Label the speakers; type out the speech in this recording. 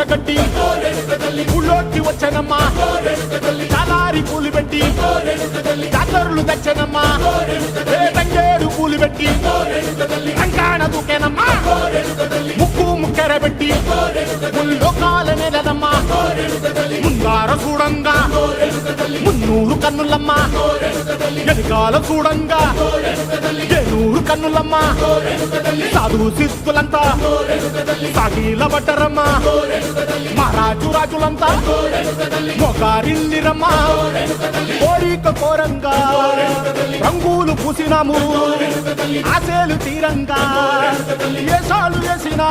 Speaker 1: గట్టి ఊళ్ళోకి వచ్చనమ్మా చాలారి పూలు పెట్టి జాతరులు తెచ్చనమ్మా తంగేడు పూలు పెట్టి అంకాణ దూకేనమ్మా ముక్కు ముక్కెర పెట్టి ముల్లోకాల నెలదమ్మా ముంగార చూడంగా మున్నూరు కన్నులమ్మా ఎనకాల చూడంగా ఏనూరు కన్నులమ్మా సాధు సిద్ధులంతా సాగిల బట్టరమ్మా మహారాజు రాజులంతా మొగారిల్లిరమ్మా కోరిక కోరంగా రంగులు పూసినాము ఆశలు తీరంగా ఏసాలు వేసినా